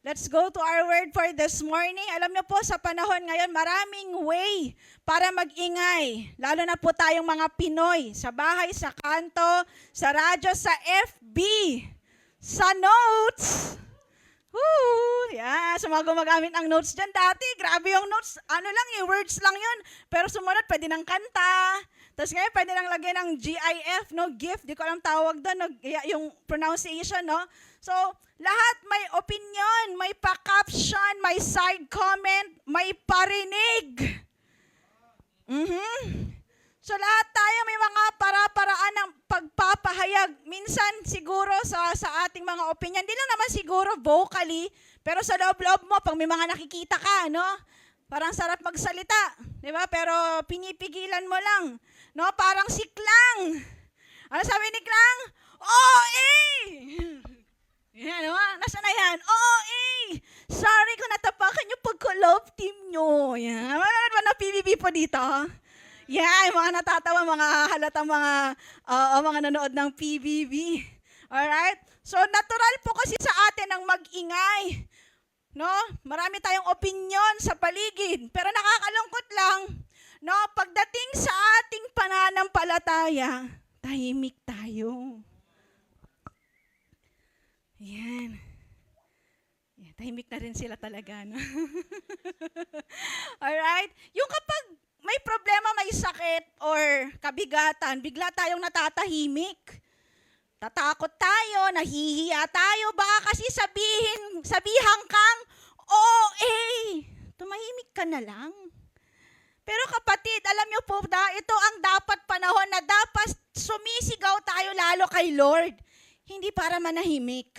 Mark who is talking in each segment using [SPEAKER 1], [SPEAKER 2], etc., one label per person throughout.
[SPEAKER 1] Let's go to our word for this morning. Alam niyo po, sa panahon ngayon, maraming way para mag-ingay. Lalo na po tayong mga Pinoy, sa bahay, sa kanto, sa radyo, sa FB, sa notes. Woo! Yeah, sa mga gumagamit ng notes dyan dati, grabe yung notes. Ano lang, yung words lang yun. Pero sumunod, pwede ng kanta. Tapos ngayon, pwede nang lagyan ng GIF, no? GIF, di ko alam tawag doon, no? Yung pronunciation, no? So, lahat may opinion, may pa-caption, may side comment, may parinig. So, lahat tayo may mga para-paraan ng pagpapahayag. Minsan, siguro, sa ating mga opinion, di lang naman siguro vocally, pero sa loob-loob mo, pag may mga nakikita ka, no? Parang sarap magsalita, di ba? Pero pinipigilan mo lang. No, parang si Klang. Ano sabi ni Klang? Yan, no? Nasaan na yan? Sorry kung natapakan yung pagka-love team nyo. Yan. Ano na PBB po dito? Yan, mga natatawa, mga halatang mga nanood ng PBB. Alright? So, natural po kasi sa atin ang mag-ingay. No? Marami tayong opinion sa paligid. Pero nakakalungkot lang, no, pagdating sa ating pananampalataya, tahimik tayo. Yan. Yeah, tahimik na rin sila talaga, no? Alright? Yung kapag may problema, may sakit, or kabigatan, bigla tayong natatahimik. Tatakot tayo, nahihiya tayo, baka kasi sabihan kang, tumahimik ka na lang. Pero kapatid, alam niyo po, ito ang dapat panahon na dapat sumisigaw tayo lalo kay Lord. Hindi para manahimik.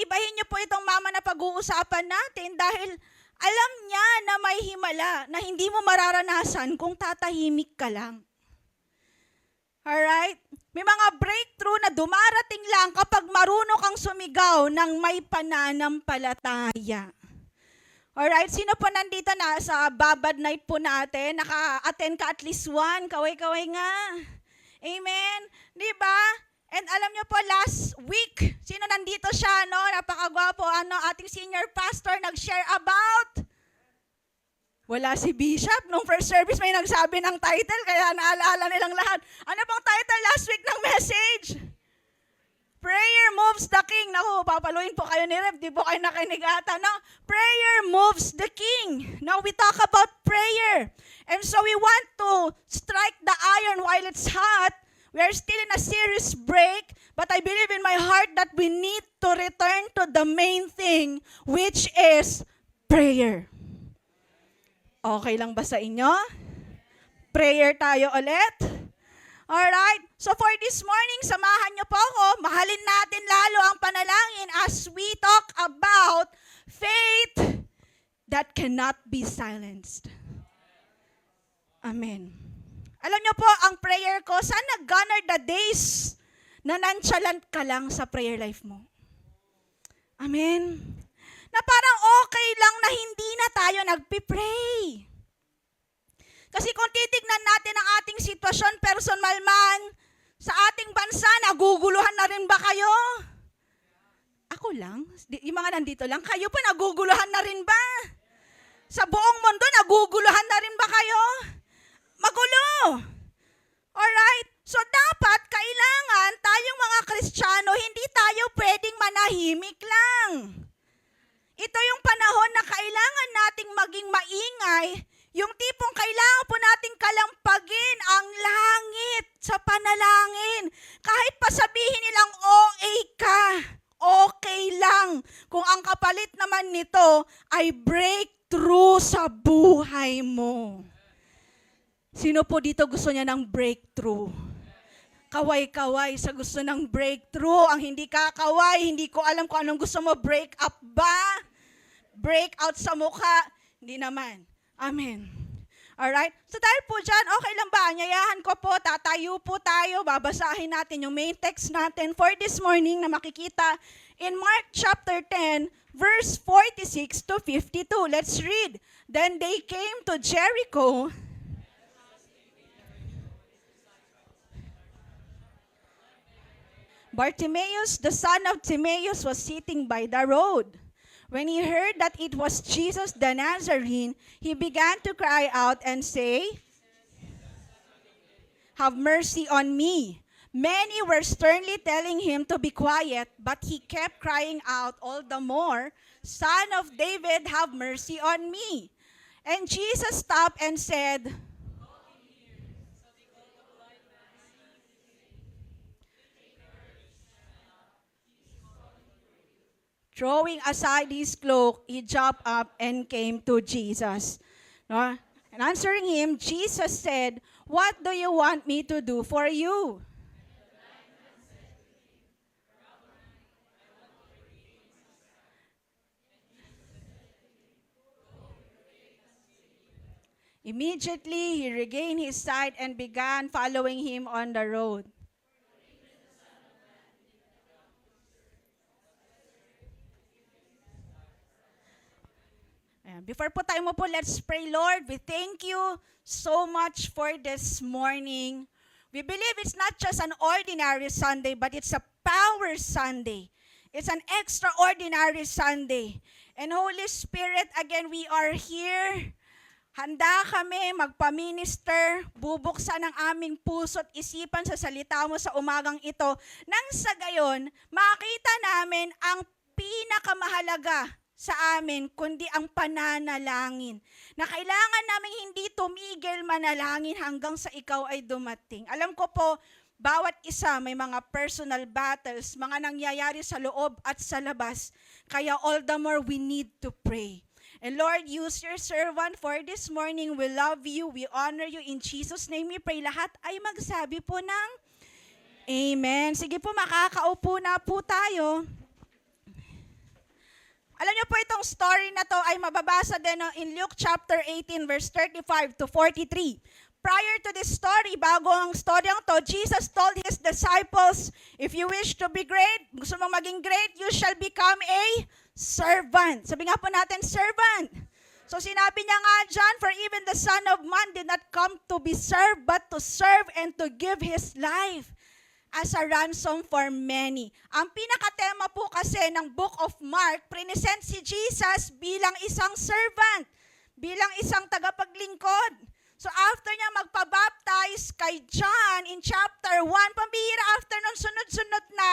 [SPEAKER 1] Ibahin niyo po itong mama na pag-uusapan natin dahil alam niya na may himala na hindi mo mararanasan kung tatahimik ka lang. Alright? May mga breakthrough na dumarating lang kapag marunong kang sumigaw ng may pananampalataya. Alright, sino po nandito na sa Babad Night po natin? Naka-attend ka at least one. Kaway-kaway nga. Amen? Di ba? And alam niyo po, last week, sino nandito siya, no? Napakagwapo, ating senior pastor nag-share about. Wala si Bishop. Nung first service may nagsabi ng title, kaya naalala nilang lahat. Ano pang title last week ng message? Prayer moves the king. Naku, papaluin po kayo ni Rev. Di po kayo nakinig ata, no? Prayer moves the king. Now we talk about prayer. And so we want to strike the iron while it's hot. We are still in a serious break. But I believe in my heart that we need to return to the main thing, which is prayer. Okay lang ba sa inyo? Prayer tayo ulit. Alright, so for this morning, samahan niyo po ako. Mahalin natin lalo ang panalangin as we talk about faith that cannot be silenced. Amen. Alam niyo po, ang prayer ko, sana gone are the days na nonchalant ka lang sa prayer life mo. Amen. Na parang okay lang na hindi na tayo nagpipray. Kasi kung titignan natin ang ating sitwasyon, personal man, sa ating bansa, naguguluhan na rin ba kayo? Ako lang? Yung mga nandito lang, kayo pa naguguluhan na rin ba? Sa buong mundo, naguguluhan na rin ba kayo? Magulo! Alright? So dapat, kailangan tayong mga Kristiyano, hindi tayo pwedeng manahimik lang. Ito yung panahon na kailangan nating maging maingay, yung tipong kailangan po nating kalampagin ang langit sa panalangin. Kahit pa sabihin nilang OA ka, okay lang. Kung ang kapalit naman nito ay breakthrough sa buhay mo. Sino po dito gusto niya ng breakthrough? Kaway-kaway sa gusto ng breakthrough. Ang hindi kakaway, hindi ko alam kung anong gusto mo. Break up ba? Break out sa mukha? Hindi naman. Amen. Alright? So dahil po dyan, okay lang ba? Anyayahan ko po, tatayo po tayo, babasahin natin yung main text natin for this morning na makikita in Mark chapter 10, verse 46 to 52. Let's read. Then they came to Jericho. Bartimaeus, the son of Timaeus, was sitting by the road. When he heard that it was Jesus the Nazarene, he began to cry out and say, "Have mercy on me." Many were sternly telling him to be quiet, but he kept crying out all the more, "Son of David, have mercy on me." And Jesus stopped and said, throwing aside his cloak, he jumped up and came to Jesus. No? And answering him, Jesus said, "What do you want me to do for you?" Immediately, he regained his sight and began following him on the road. Ayan. Before po tayo mo po, let's pray. Lord, we thank you so much for this morning. We believe it's not just an ordinary Sunday, but it's a power Sunday. It's an extraordinary Sunday. And Holy Spirit, again, we are here. Handa kami magpa-minister, bubuksan ang aming puso at isipan sa salita mo sa umagang ito. Nang sa gayon, makita namin ang pinakamahalaga sa amin, kundi ang pananalangin. Na kailangan namin hindi tumigil manalangin hanggang sa ikaw ay dumating. Alam ko po, bawat isa may mga personal battles, mga nangyayari sa loob at sa labas. Kaya all the more we need to pray. And Lord, use your servant for this morning. We love you, we honor you. In Jesus' name we pray. Lahat ay magsabi po ng Amen. Sige po, makakaupo na po tayo. Alam niyo po itong story na to ay mababasa din in Luke chapter 18 verse 35 to 43. Prior to this story, bago ang storyang to, Jesus told his disciples, if you wish to be great, gusto mong maging great, you shall become a servant. Sabi nga po natin, servant. So sinabi niya nga dyan, for even the Son of Man did not come to be served, but to serve and to give his life as a ransom for many. Ang pinakatema po kasi ng Book of Mark, present si Jesus bilang isang servant, bilang isang tagapaglingkod. So after niya magpabaptize kay John in chapter 1, pambihira after nun sunod-sunod na,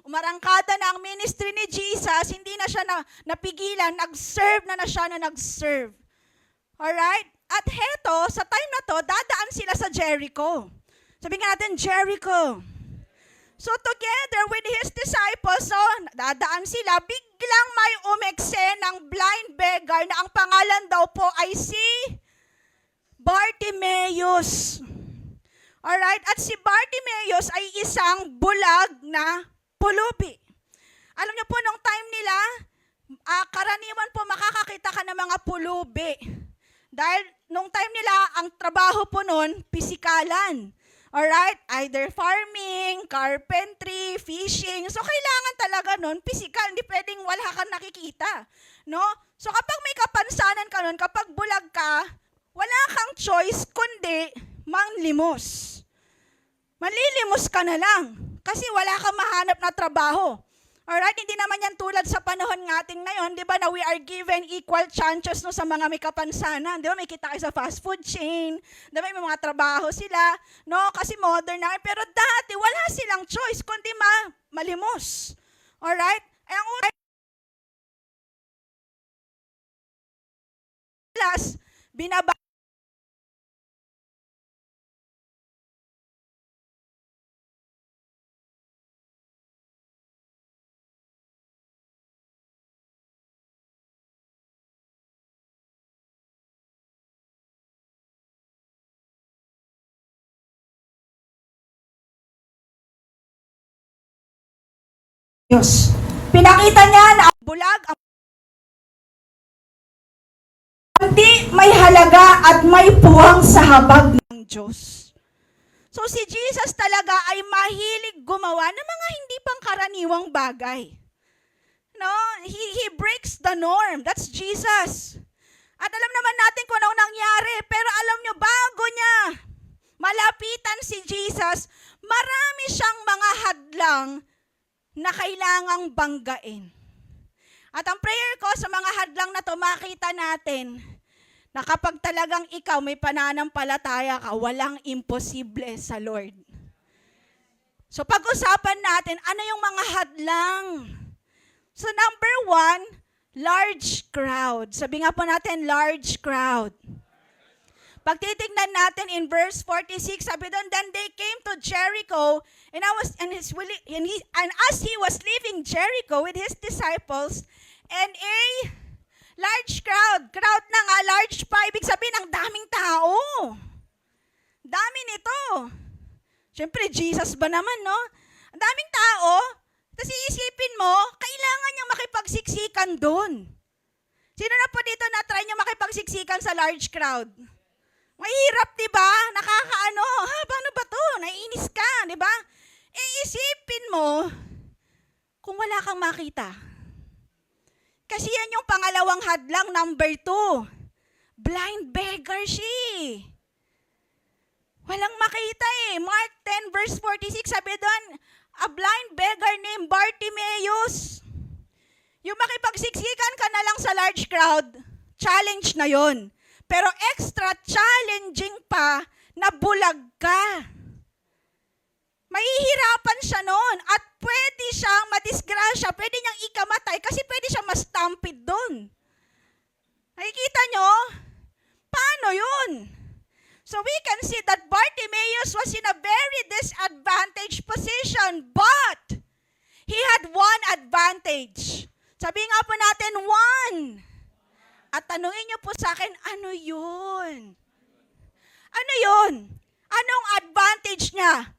[SPEAKER 1] umarangkada na ang ministry ni Jesus, hindi na siya napigilan, nag-serve na siya na nag-serve. Alright? At heto, sa time na to, dadaan sila sa Jericho. Sabihin natin, Jericho. So together with his disciples, so dadaan sila, biglang may umekse ng blind beggar na ang pangalan daw po ay si Bartimaeus. Alright? At si Bartimaeus ay isang bulag na pulubi. Alam niyo po, nung time nila, karaniwan po makakakita ka ng mga pulubi. Dahil nung time nila, ang trabaho po nun, pisikalan. Alright? Either farming, carpentry, fishing. So, kailangan talaga nun, pisikal. Hindi pwedeng wala kang nakikita. No? So, kapag may kapansanan ka nun, kapag bulag ka, wala kang choice kundi manglimos. Manlilimos ka na lang. Kasi wala kang mahanap na trabaho. Alright, hindi naman yan tulad sa panahon natin ngayon, di ba, na we are given equal chances no, sa mga may kapansanan. Di ba, may kita kayo sa fast food chain, di ba, may mga trabaho sila, no, kasi modern na. Pero dati, wala silang choice, kundi malimos. Alright? Ang ulas, binaba Diyos. Pinakita niya na ang bulag, ang hindi may halaga at may puwang sa habag ng Diyos. So si Jesus talaga ay mahilig gumawa ng mga hindi pangkaraniwang bagay. No? He breaks the norm. That's Jesus. At alam naman natin kung anong nangyari, pero alam nyo, bago niya malapitan si Jesus, marami siyang mga hadlang na kailangang banggain. At ang prayer ko sa mga hadlang na to, makita natin na kapag talagang ikaw may pananampalataya ka, walang imposible sa Lord. So pag-usapan natin, ano yung mga hadlang? So number 1, large crowd. Sabi nga po natin, large crowd. Pag titignan natin in verse 46, sabi doon, then they came to Jericho, and as he was leaving Jericho with his disciples, and a large crowd na nga, large pa, ibig sabihin, ang daming tao. Dami nito. Siyempre, Jesus ba naman, no? Ang daming tao, tapos iisipin mo, kailangan niyang makipagsiksikan doon. Sino na po dito na try niyo makipagsiksikan sa large crowd? Mahirap, di ba? Nakakaano, paano ba to? Naiinis ka, di ba? Isipin mo, kung wala kang makita. Kasi yan yung pangalawang hadlang, number 2. Blind beggar siya. Walang makita eh. Mark 10 verse 46, sabi doon, a blind beggar named Bartimaeus. Yung makipagsiksikan ka na lang sa large crowd, challenge na yon. Pero extra challenging pa na bulag ka. Mahihirapan siya noon at pwede siyang madisgrasya, pwede niyang ikamatay kasi pwede siyang ma-stampede doon. Nakikita nyo? Paano yun? So we can see that Bartimaeus was in a very disadvantaged position, but he had one advantage. Sabi nga po natin, one. At tanungin niyo po sa akin, ano yun? Ano yun? Anong advantage niya?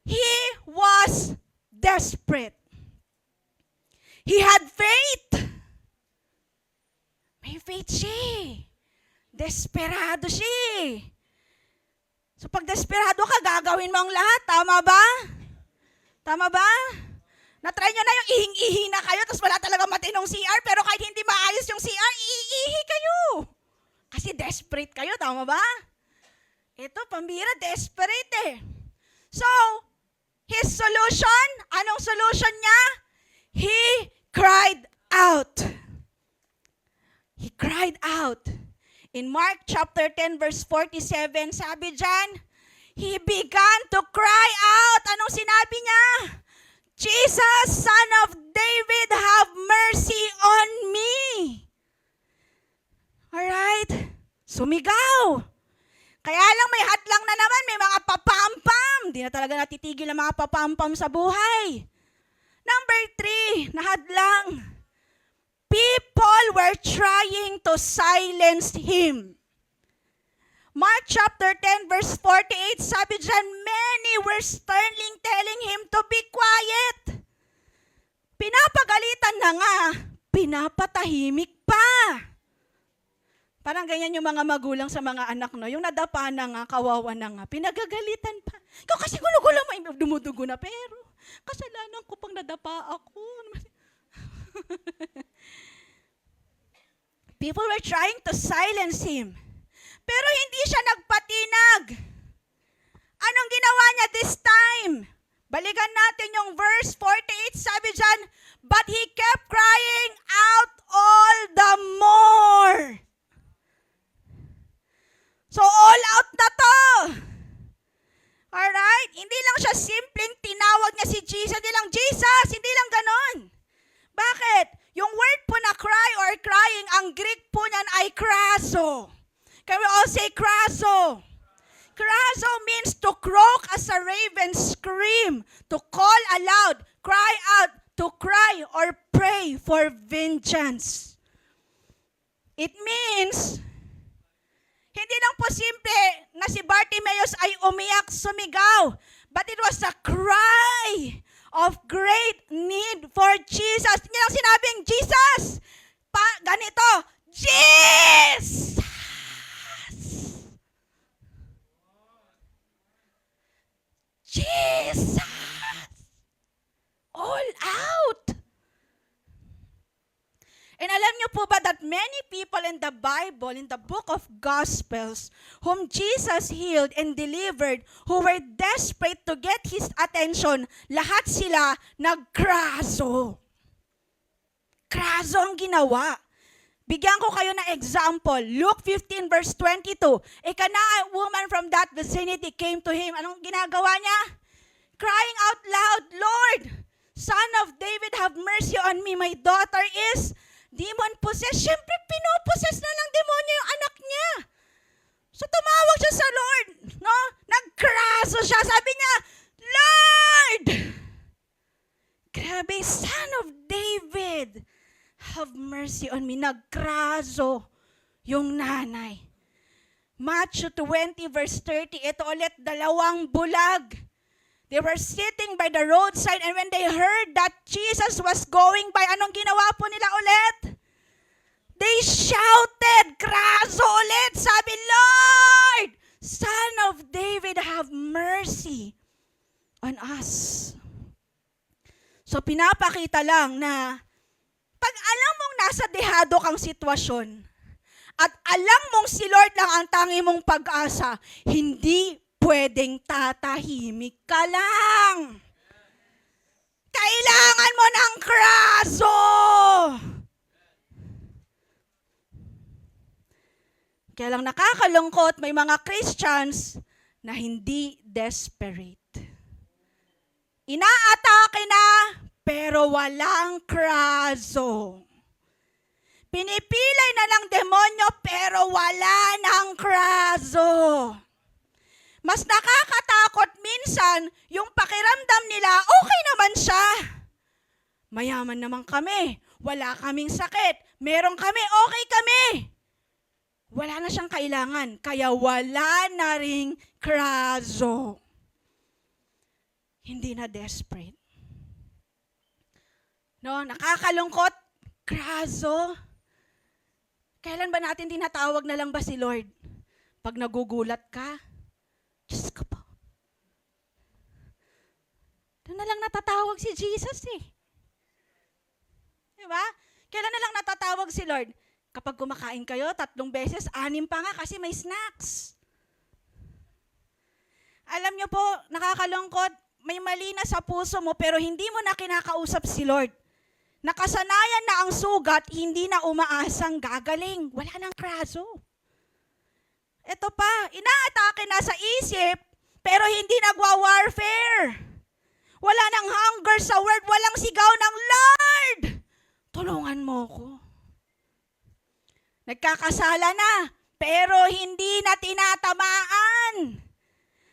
[SPEAKER 1] He was desperate. He had faith. May faith siya. Desperado siya. So pag desperado ka, gagawin mo ang lahat. Tama ba? Tama ba? Na-try nyo na yung ihing-ihi na kayo, tapos wala talaga matinong CR, pero kahit hindi maayos yung CR, iihi kayo. Kasi desperate kayo, tama ba? Ito, pambira, desperate eh. So, his solution, anong solution niya? He cried out. He cried out. In Mark chapter 10 verse 47, sabi dyan, he began to cry out. Anong sinabi niya? Jesus, Son of David, have mercy on me. Alright? Sumigaw. Kaya lang may hadlang na naman, may mga papampam. Di na talaga natitigil ang mga papampam sa buhay. Number 3, na hadlang. People were trying to silence him. Mark chapter 10 verse 48, sabi dyan, many were sternly telling him to be quiet. Pinapagalitan na nga, pinapatahimik pa. Parang ganyan yung mga magulang sa mga anak, no? Yung nadapa na nga, kawawa na nga, pinagagalitan pa. Ikaw kasi gulo-gulo, may dumudugo na, pero kasalanan ko pang nadapa ako. People were trying to silence him. Pero hindi siya nagpatinag. Anong ginawa niya this time? Balikan natin yung verse 48, sabi dyan, but he kept crying out all the more. So all out na to. Alright? Hindi lang siya simpleng tinawag niya si Jesus, hindi lang Jesus, hindi lang ganon. Bakit? Yung word po na cry or crying, ang Greek po niyan ay kraso. Can we all say kraso? Kraso means to croak as a raven, scream, to call aloud, cry out, to cry or pray for vengeance. It means, hindi lang po simple na si Bartimaeus ay umiyak, sumigaw, but it was a cry of great need for Jesus. Hindi lang sinabing, Jesus! Ganito, Jesus! Jesus! All out! And alam niyo po ba that many people in the Bible, in the book of Gospels, whom Jesus healed and delivered, who were desperate to get His attention, lahat sila nagkraso. Kraso ang ginawa. Bigyan ko kayo ng example. Luke 15 verse 22. A Canaan woman from that vicinity came to Him. Anong ginagawa niya? Crying out loud, Lord, Son of David, have mercy on me. My daughter is demon-possessed. Siyempre, pinoposes na ng demonyo yung anak niya. So, tumawag siya sa Lord. No? Nagkraso siya. Sabi niya, Lord! Grabe, Son of David, have mercy on me. Nagkraso yung nanay. Matthew 20 verse 30, ito ulit, dalawang bulag. They were sitting by the roadside, and when they heard that Jesus was going by, anong ginawa po nila ulit? They shouted, kraso ulit, sabi, Lord, Son of David, have mercy on us. So pinapakita lang na pag alam mong nasa dehado kang sitwasyon at alam mong si Lord lang ang tangi mong pag-asa, hindi pwedeng tatahimik ka lang. Kailangan mo ng kraso. Kaya lang nakakalungkot, may mga Christians na hindi desperate. Inaatake na, pero walang kraso. Pinipilay na ng demonyo, pero wala ng kraso. Mas nakakatakot minsan yung pakiramdam nila, okay naman siya. Mayaman naman kami, wala kaming sakit, meron kami, okay kami. Wala na siyang kailangan, kaya wala na ring kraso. Hindi na desperate. No, nakakalungkot, kraso. Kailan ba natin tinatawag na lang ba si Lord? Pag nagugulat ka, Diyos ko po. Doon na lang natatawag si Jesus eh. Diba? Kailan na lang natatawag si Lord? Kapag kumakain kayo, 3 beses, 6 pa nga kasi may snacks. Alam niyo po, nakakalungkot, may mali na sa puso mo pero hindi mo na kinakausap si Lord. Nakasanayan na ang sugat, hindi na umaasang gagaling. Wala nang kraso. Ito pa, inaatake na sa isip, pero hindi nagwa-warfare. Wala nang hunger sa word, walang sigaw ng Lord! Tulungan mo ko. Nagkakasala na, pero hindi na tinatamaan.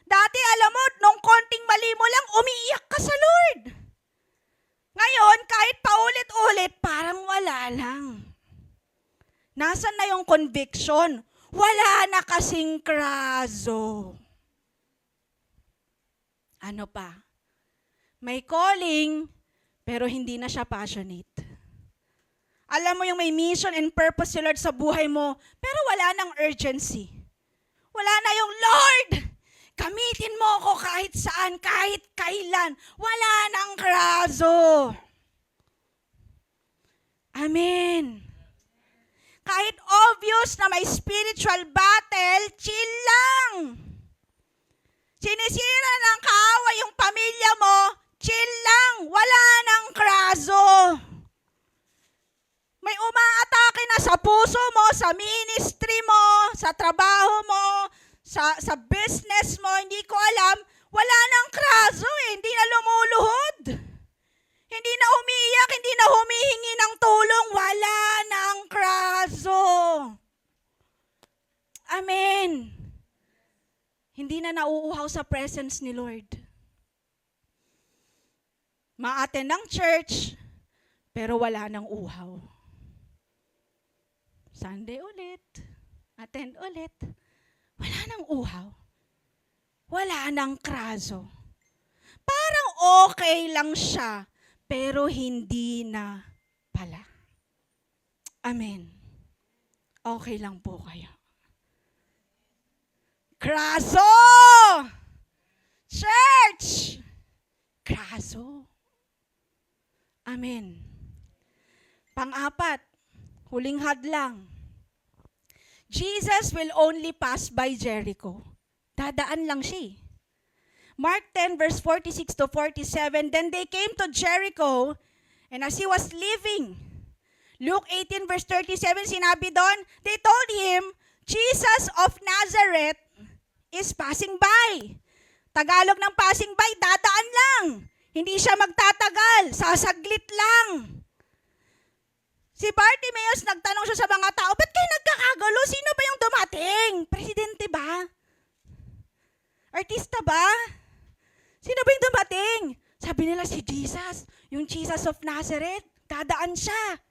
[SPEAKER 1] Dati, alam mo, nung konting mali mo lang, umiiyak ka sa Lord. Ngayon, kahit paulit-ulit, parang wala lang. Nasaan na yung conviction? Wala na kasing kraso. Ano pa? May calling, pero hindi na siya passionate. Alam mo yung may mission and purpose si Lord sa buhay mo, pero wala nang urgency. Wala na yung, Lord, gamitin mo ako kahit saan, kahit kailan. Wala nang kraso. Amen. Kahit obvious na may spiritual battle, chill lang. Sinisira ng kaaway yung pamilya mo, chill lang. Wala nang kraso. May umaatake na sa puso mo, sa ministry mo, sa trabaho mo, sa business mo, hindi ko alam, wala nang kraso eh, hindi na lumuluhod. Hindi na umiiyak, hindi na humihingi ng tulong, wala nang kraso. Amen. Hindi na nauuhaw sa presence ni Lord. Ma-attend ng church, pero wala nang uhaw. Sunday ulit, attend ulit, wala nang uhaw. Wala nang kraso. Parang okay lang siya, pero hindi na pala. Amen. Okay lang po kayo. Kraso! Church! Kraso. Amen. Pang-apat, huling hadlang. Jesus will only pass by Jericho. Dadaan lang siya. Mark 10 verse 46 to 47, then they came to Jericho, and as he was leaving, Luke 18 verse 37, sinabi doon, they told him, Jesus of Nazareth is passing by. Tagalog ng passing by, dadaan lang. Hindi siya magtatagal, sasaglit lang. Si Bartimaeus, nagtanong siya sa mga tao, ba't kayo nagkakagulo? Sino ba yung dumating? Presidente ba? Artista ba? Sino ba yung dumating? Sabi nila si Jesus, yung Jesus of Nazareth, dadaan siya.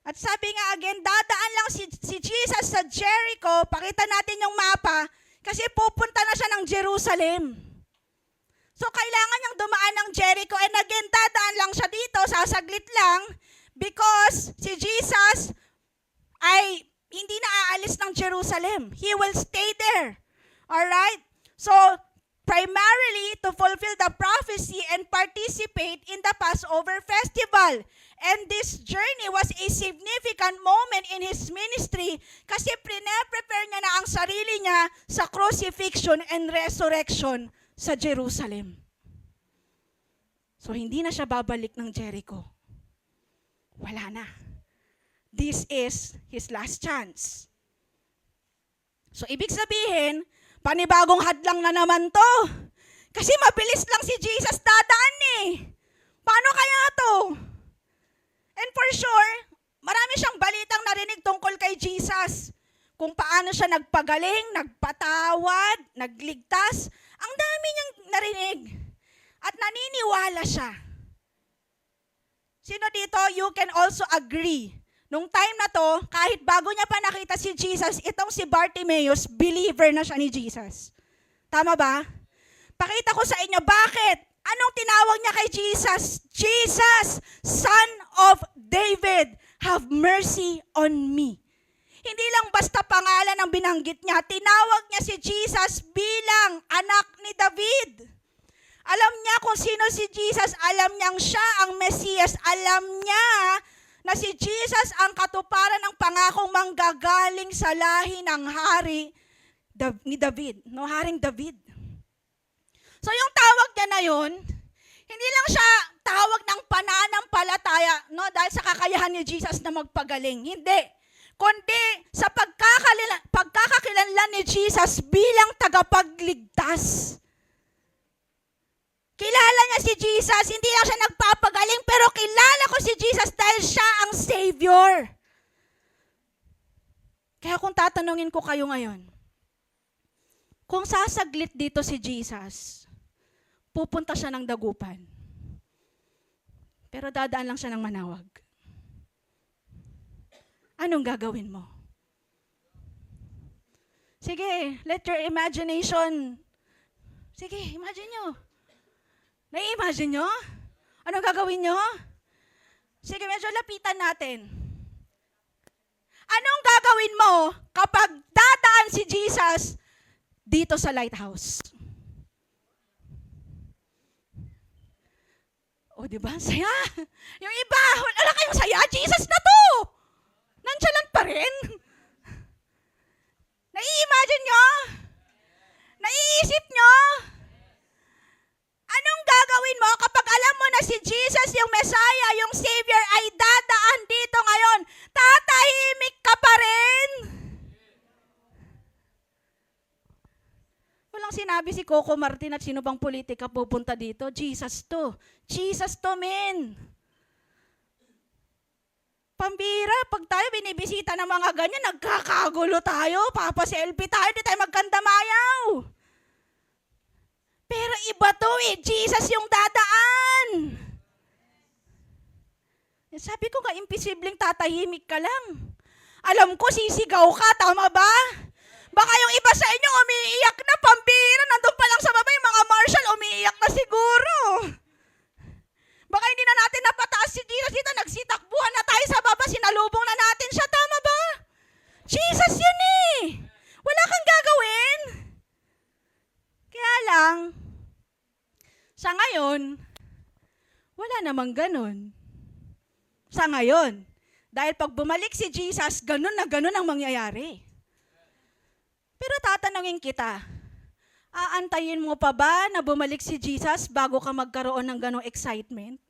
[SPEAKER 1] At sabi nga again, dadaan lang si Jesus sa Jericho, pakita natin yung mapa, kasi pupunta na siya ng Jerusalem. So kailangan niyang dumaan ng Jericho, and again, dadaan lang siya dito, sasaglit lang, because si Jesus ay hindi na aalis ng Jerusalem. He will stay there. Alright? So, primarily to fulfill the prophecy and participate in the Passover festival. And this journey was a significant moment in his ministry kasi prepare niya na ang sarili niya sa crucifixion and resurrection sa Jerusalem. So hindi na siya babalik ng Jericho. Wala na. This is his last chance. So ibig sabihin, panibagong hadlang na naman to. Kasi mabilis lang si Jesus dadaan eh. Paano kaya to? And for sure, marami siyang balitang narinig tungkol kay Jesus. Kung paano siya nagpagaling, nagpatawad, nagligtas. Ang dami niyang narinig. At naniniwala siya. Sino dito, you can also agree. Nung time na to, kahit bago niya pa nakita si Jesus, itong si Bartimaeus, believer na siya ni Jesus. Tama ba? Pakita ko sa inyo, bakit? Anong tinawag niya kay Jesus? Jesus, Son of David, have mercy on me. Hindi lang basta pangalan ang binanggit niya, tinawag niya si Jesus bilang anak ni David. Alam niya kung sino si Jesus, alam niyang siya ang Mesiyas, alam niya na si Jesus ang katuparan ng pangakong manggagaling sa lahi ng hari ni David, no, Haring David. So yung tawag niya na yun, hindi lang siya tawag ng pananampalataya, no, dahil sa kakayahan ni Jesus na magpagaling. Hindi. Kundi sa pagkakakilanlan ni Jesus bilang tagapagligtas. Kilala niya si Jesus, hindi lang siya nagpapagaling, pero kilala ko si Jesus dahil siya ang Savior. Kaya kung tatanungin ko kayo ngayon, kung sasaglit dito si Jesus, pupunta siya ng dagupan. Pero dadaan lang siya ng Manawag. Anong gagawin mo? Sige, let your imagination. Sige, imagine nyo. Nai-imagine nyo? Anong gagawin nyo? Sige, medyo lapitan natin. Anong gagawin mo kapag dadaan si Jesus dito sa lighthouse? O, diba? Saya. Yung iba, wala kayong saya. Jesus na to! Nonchalant pa rin. Nai-imagine nyo? Naiisip nyo? Anong gagawin mo kapag alam mo na si Jesus, yung Messiah, yung Savior, ay dadaan dito ngayon? Tatahimik ka pa rin? Walang sinabi si Coco Martin at sino bang politika pupunta dito. Jesus to. Jesus to, men. Pambira, pag tayo binibisita ng mga ganyan, nagkakagulo tayo, papaselfie tayo, di tayo magkandamayaw. Pero iba to eh, Jesus yung dadaan. Sabi ko nga, imposibleng tatahimik ka lang. Alam ko, sisigaw ka, tama ba? Baka yung iba sa inyo umiiyak na, pambira, nandun pa lang sa baba yung mga marshal, umiiyak na siguro. Baka hindi na natin napataas si Jesus dito, nagsitakbuhan na tayo sa baba, sinalubong na natin siya, tama ba? Jesus yun eh. Wala kang gagawin. Kaya lang, sa ngayon, wala namang ganon. Sa ngayon. Dahil pag bumalik si Jesus, ganun na ganun ang mangyayari. Pero tatanungin kita, aantayin mo pa ba na bumalik si Jesus bago ka magkaroon ng ganong excitement?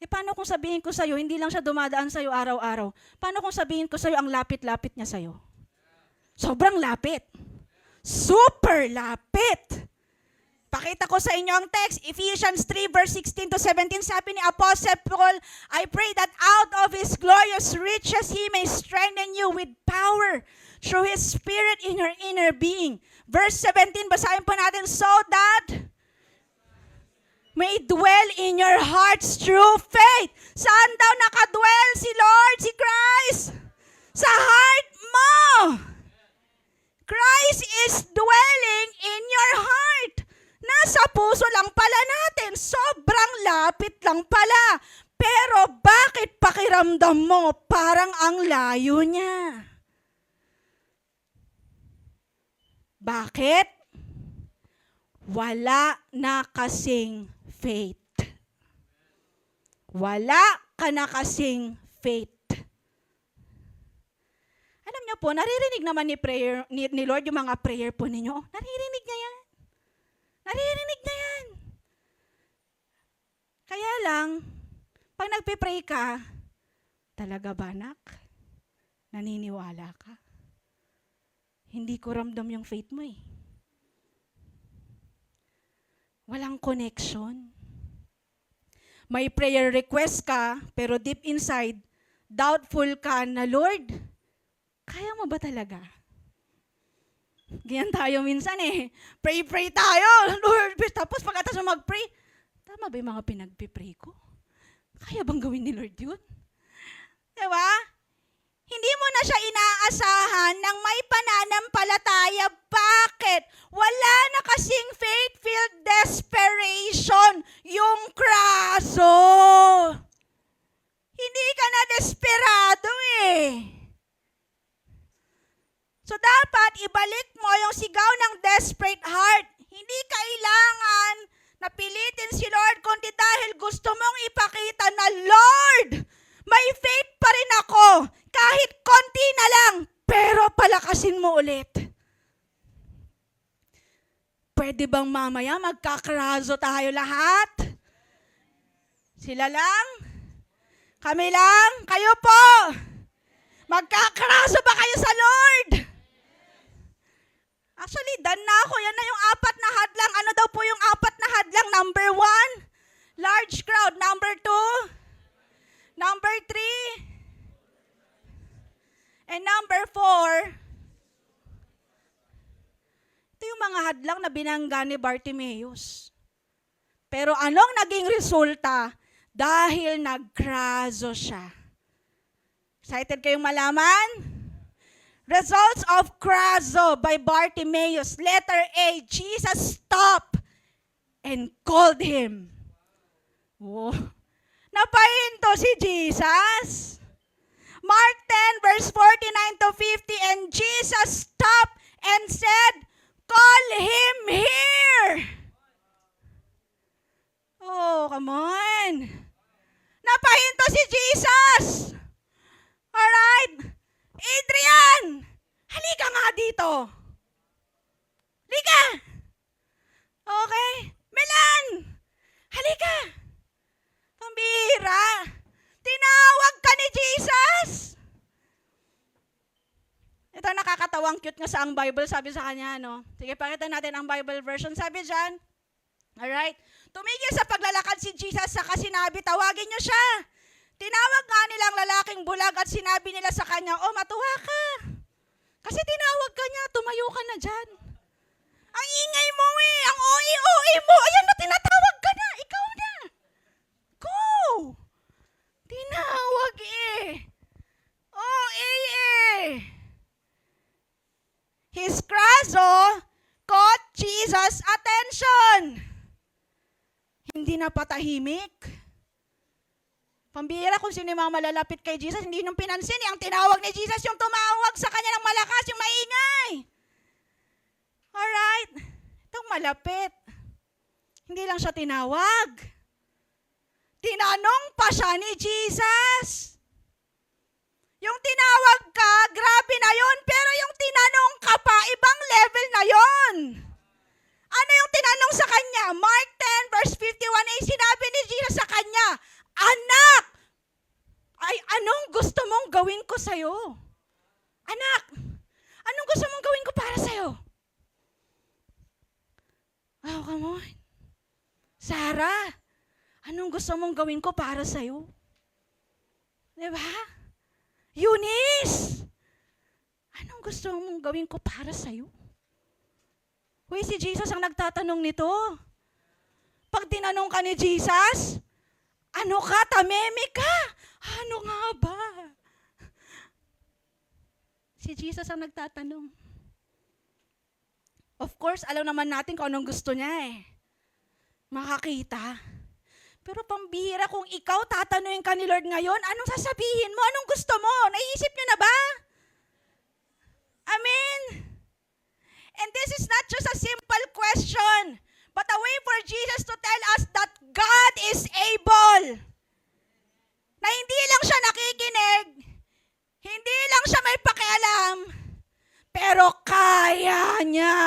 [SPEAKER 1] Paano kung sabihin ko sa'yo, hindi lang siya dumadaan sa'yo araw-araw? Paano kung sabihin ko sa'yo, ang lapit-lapit niya sa'yo? Sobrang lapit. Super lapit. Pakita ko sa inyo ang text, Ephesians 3 verse 16 to 17, sabi ni Apostle Paul, I pray that out of His glorious riches He may strengthen you with power through His Spirit in your inner being. Verse 17, basahin po natin, so that may dwell in your hearts through faith. Saan daw nakadwell si Lord, si Christ? Sa heart mo. Christ is dwelling in your heart. Nasa puso lang pala natin. Sobrang lapit lang pala. Pero bakit pakiramdam mo parang ang layo niya? Bakit? Wala na kasing faith. Wala ka na kasing faith. Alam niyo po, naririnig naman ni Lord yung mga prayer po ninyo. Naririnig niya yan. Naririnig niya yan. Kaya lang, pag nagpe-pray ka, talaga ba anak? Naniniwala ka? Hindi ko ramdam yung faith mo eh. Walang connection. May prayer request ka, pero deep inside, doubtful ka na, Lord, kaya mo ba talaga? Ganyan tayo minsan eh. Pray tayo. Lord, tapos pagkatapos mo mag-pray, tama ba yung mga pinagpipray ko? Kaya bang gawin ni Lord yun? Diba? Hindi mo na siya inaasahan ng may pananampalataya. Bakit? Wala na kasing faith-filled desperation yung kraso. Hindi ka na desperado eh. So dapat ibalik mo yung sigaw ng desperate heart. Hindi kailangan na pilitin si Lord, kundi dahil gusto mong ipakita na, Lord, may faith pa rin ako. Kahit konti na lang, pero palakasin mo ulit. Pwede bang mamaya magkakraso tayo lahat? Sila lang? Kami lang? Kayo po? Magkakraso ba kayo sa Lord? Actually, done na ako. Yan na yung 4 na hadlang. Ano daw po yung 4 na hadlang? Number 1, large crowd. Number 2, number 3, and number 4, ito yung mga hadlang na binangga ni Bartimaeus. Pero anong naging resulta? Dahil nagkraso siya. Excited kayong malaman? Results of kraso by Bartimaeus. Letter A, Jesus stopped and called him. Oh. Napahinto si Jesus. Mark 10 verse 49 to 50, and Jesus stopped and said, call him here. Oh, come on. Napahinto si Jesus. Alright. Adrian, halika nga dito. Halika. Okay. Melan, halika. Pambira. Tinawag ka ni Jesus. Ito nakakatawang cute nga sa ang Bible. Sabi sa kanya, no? Sige, pakita natin ang Bible version. Sabi dyan, alright, tumigil sa paglalakad si Jesus, saka sinabi, tawagin niyo siya. Tinawag nga nilang lalaking bulag at sinabi nila sa kanya, oh, matuwa ka. Kasi tinawag ka niya, tumayo ka na dyan. Ang ingay mo eh, ang oi-oi mo. Ayan na, tinatawag ka na, ikaw na. Go! Tinawag eh. eh. His kraso caught Jesus' attention. Hindi na patahimik. Pambihira kung sino yung mga malalapit kay Jesus, hindi nung pinansin. Ang tinawag ni Jesus yung tumawag sa kanya ng malakas, yung maingay. Alright. Itong malapit. Hindi lang siya tinawag. Tinanong pa siya ni Jesus. Yung tinawag ka, grabe na yon, pero yung tinanong ka pa, ibang level na yon. Ano yung tinanong sa kanya? Mark 10 verse 51, sinabi ni Jesus sa kanya, anak, ay anong gusto mong gawin ko sa'yo? Anak, anong gusto mong gawin ko para sa'yo? Oh, come on. Sarah, anong gusto mong gawin ko para sa'yo? Diba? Eunice, anong gusto mong gawin ko para sa'yo? Uy, si Jesus ang nagtatanong nito. Pag tinanong ka ni Jesus, ano ka, tameme ka? Ano nga ba? Si Jesus ang nagtatanong. Of course, alam naman natin kung anong gusto niya eh. Makakita. Pero pambihira kung ikaw tatanungin ka ni Lord ngayon, anong sasabihin mo? Anong gusto mo? Naiisip niyo na ba? Amen? And this is not just a simple question, but a way for Jesus to tell us that God is able. Na hindi lang siya nakikinig, hindi lang siya may pakialam, pero kaya niya.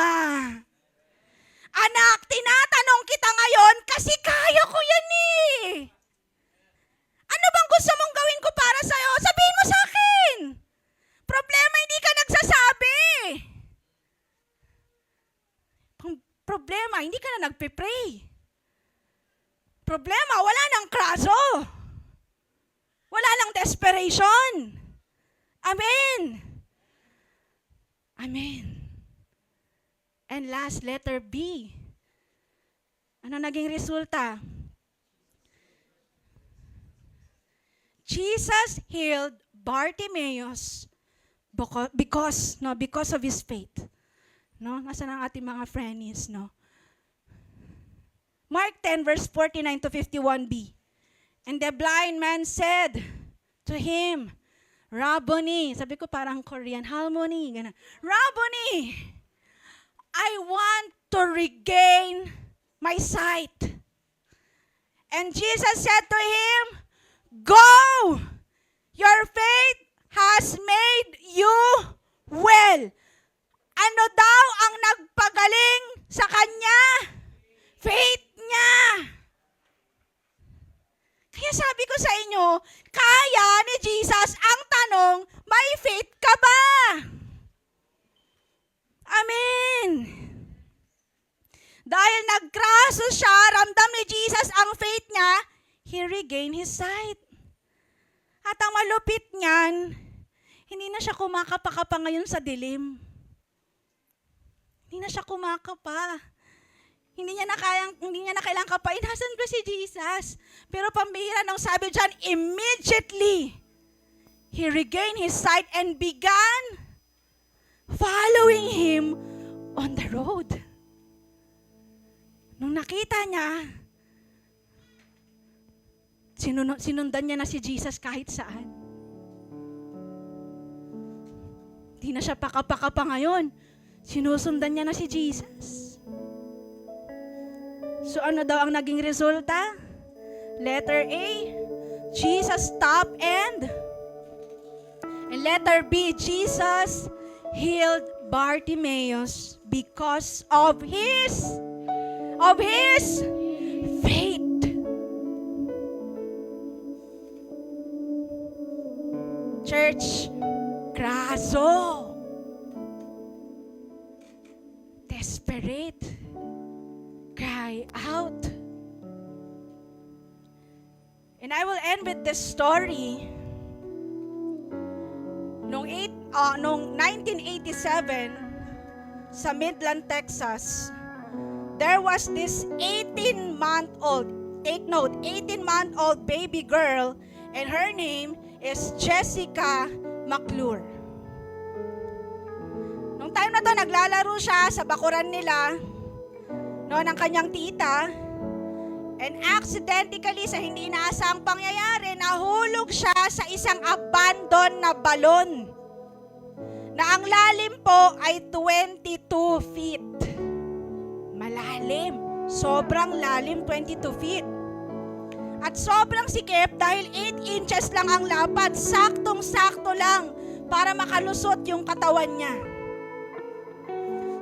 [SPEAKER 1] Anak, tinatanong kita ngayon kasi kaya ko yan eh. Ano bang gusto mong gawin ko para sa'yo? Sabihin mo sa akin. Problema, hindi ka nagsasabi. Problema, hindi ka na nagpe-pray. Problema, wala nang kraso. Wala nang desperation. Amen. Amen. And last, letter B. Ano naging resulta? Jesus healed Bartimaeus because of his faith. No, nasaan ang ating mga friends, no? Mark 10 verse 49 to 51b. And the blind man said to him, Rabboni, sabi ko parang Korean, Halmoni, ganun. Rabboni, I want to regain my sight. And Jesus said to him, go, your faith has made you well. Ano daw ang nagpagaling sa kanya? Faith niya. Kaya sabi ko sa inyo, kaya ni Jesus ang tanong, may faith ka ba? Amen. Dahil nagkraso siya, ramdam ni Jesus ang faith niya, he regained his sight. At ang malupit niyan, hindi na siya kumakapa-kapa ngayon sa dilim. Hindi na siya kumakapa. Hindi niya na kailangang kapain. Nasaan ba si Jesus? Pero pambihira nang sabi dyan, immediately, he regained his sight and began following him on the road. Nung nakita niya, sinundan niya na si Jesus kahit saan. Hindi na siya pakapa-kapa ngayon. Sinusundan niya na si Jesus. So ano daw ang naging resulta? Letter A, Jesus stopped and letter B, Jesus healed Bartimaeus because of his faith. Church, kraso. Desperate. Cry out. And I will end with this story. Noong 1987, sa Midland, Texas, there was this 18-month-old, take note, 18-month-old baby girl, and her name is Jessica McClure. Nung time na to, naglalaro siya sa bakuran nila, ng kanyang tita, and accidentally, sa hindi inaasang pangyayari, nahulog siya sa isang abandoned na balon, na ang lalim po ay 22 feet. Malalim. Sobrang lalim, 22 feet. At sobrang sikip dahil 8 inches lang ang lapad, saktong-sakto lang para makalusot yung katawan niya.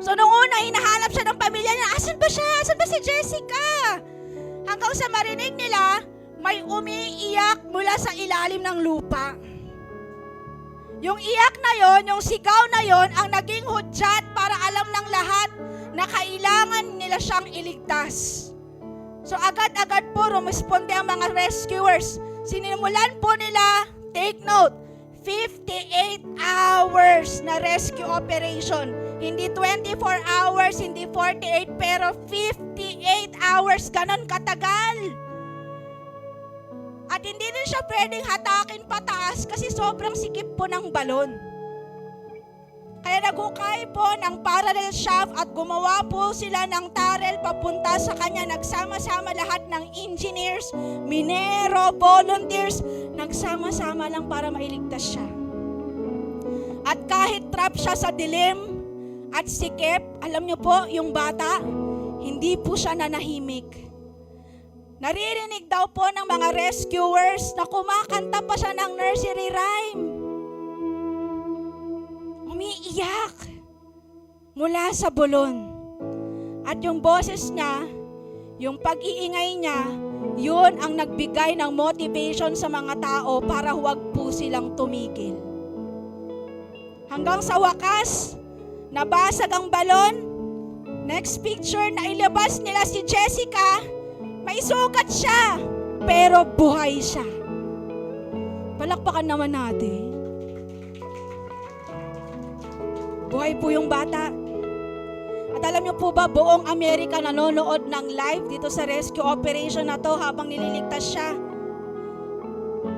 [SPEAKER 1] So nung una, hinahanap siya ng pamilya niya, asan ba siya? Asan ba si Jessica? Hanggang sa marinig nila, may umiiyak mula sa ilalim ng lupa. Yung iyak na yon, yung sigaw na yon, ang naging hudyat para alam ng lahat na kailangan nila siyang iligtas. So agad-agad po rumisponde ang mga rescuers. Sinimulan po nila, take note, 58 hours na rescue operation. Hindi 24 hours, hindi 48, pero 58 hours, ganon katagal. At hindi din siya pwedeng hatakin pataas kasi sobrang sikip po ng balon. Kaya naghukay po ng parallel shaft at gumawa po sila ng tunnel papunta sa kanya. Nagsama-sama lahat ng engineers, minero, volunteers, nagsama-sama lang para mailigtas siya. At kahit trap siya sa dilim at sikip, alam niyo po, yung bata, hindi po siya nanahimik. Naririnig daw po ng mga rescuers na kumakanta pa siya ng nursery rhyme. Umiiyak mula sa bulon. At yung boses niya, yung pag-iingay niya, yun ang nagbigay ng motivation sa mga tao para huwag po silang tumigil. Hanggang sa wakas, nabasag ang balon. Next picture, na ilabas nila si Jessica. May sugat siya, pero buhay siya. Palakpakan naman natin. Buhay po yung bata. At alam niyo po ba, buong Amerika nanonood ng live dito sa rescue operation na to habang nililigtas siya.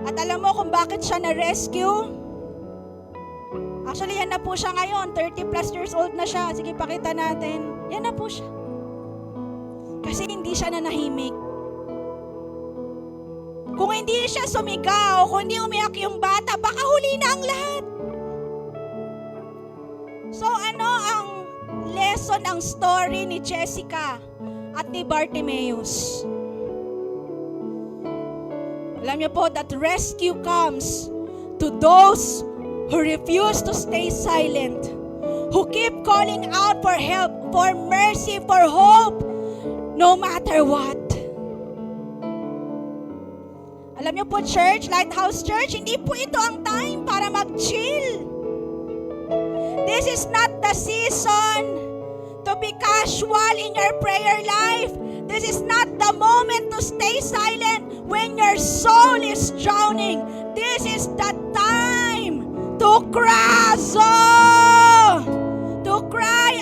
[SPEAKER 1] At alam mo kung bakit siya na-rescue? Actually, yan na po siya ngayon. 30 plus years old na siya. Sige, pakita natin. Yan na po siya. Kasi hindi siya nanahimik. Kung hindi siya sumigaw, kung hindi umiyak yung bata, baka huli na ang lahat. So ano ang lesson ng story ni Jessica at ni Bartimaeus? Alam niyo po that rescue comes to those who refuse to stay silent, who keep calling out for help, for mercy, for hope, no matter what. Alam niyo po, church, Lighthouse Church, hindi po ito ang time para mag-chill. This is not the season to be casual in your prayer life. This is not the moment to stay silent when your soul is drowning. This is the time to cry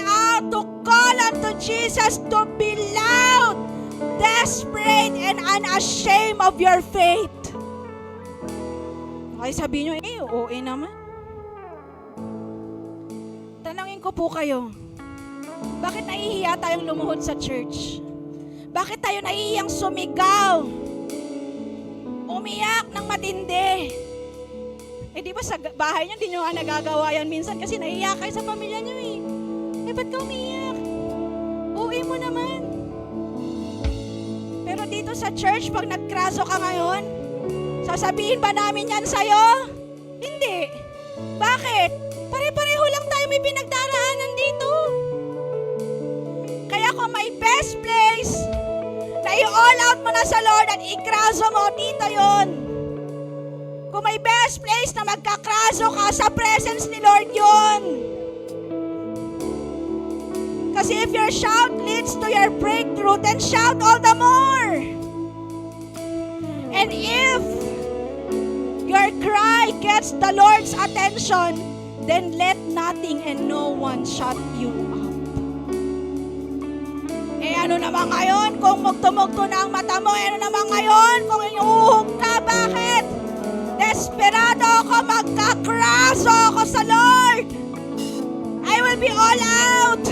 [SPEAKER 1] out, to call unto Jesus, to be loud, desperate, and unashamed of your faith. Ay, sabihin nyo, OA naman. Tanangin ko po kayo, bakit nahihiya tayong lumuhod sa church? Bakit tayo nahihiyang sumigaw? Umiyak ng matindi. Eh di ba sa bahay niyo, di nyo nga nagagawa yan minsan kasi naiiyak kayo sa pamilya niyo eh. Eh ba't ka umiyak? Uwi mo naman. Pero dito sa church, pag nagkraso ka ngayon, sasabihin ba namin yan sa'yo? Hindi. Bakit? Pare-pareho lang tayo may pinagdaraanan dito. Kaya kung may best place na i-all out mo na sa Lord at ikraso mo, dito yon. Kung may best place na magkakraso ka, sa presence ni Lord yun. Kasi if your shout leads to your breakthrough, then shout all the more. And if your cry gets the Lord's attention, then let nothing and no one shut you up. Eh ano naman ngayon kung mugto-mugto na ang mata mo? Eh ano naman ngayon kung inuuhog ka? Bakit? Desperado ako, magkakraso ako sa Lord. I will be all out.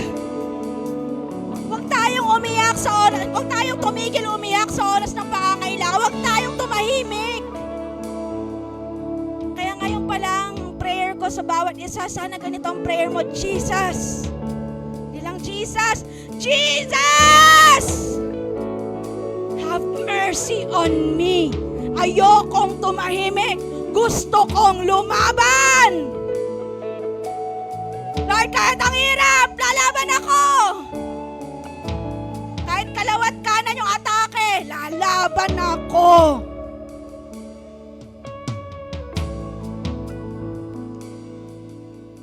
[SPEAKER 1] Huwag tayong umiyak sa oras, huwag tayong tumigil umiyak sa oras ng pangangailangan. Huwag tayong tumahimik. Kaya ngayon pa lang, prayer ko sa bawat isa, sana ganito ang prayer mo, Jesus. Ilang Jesus? Jesus! Have mercy mercy on me. Ayokong tumahimik. Gusto kong lumaban. Lord, kahit ang hirap, lalaban ako. Kahit kalawat kanan yung atake, lalaban ako.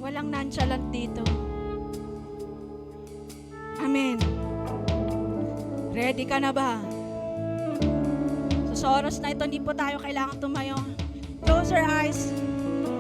[SPEAKER 1] Walang nonchalant dito. Amen. Ready ka na ba? So, sa oras na ito, hindi po tayo kailangan tumayo. Close your eyes.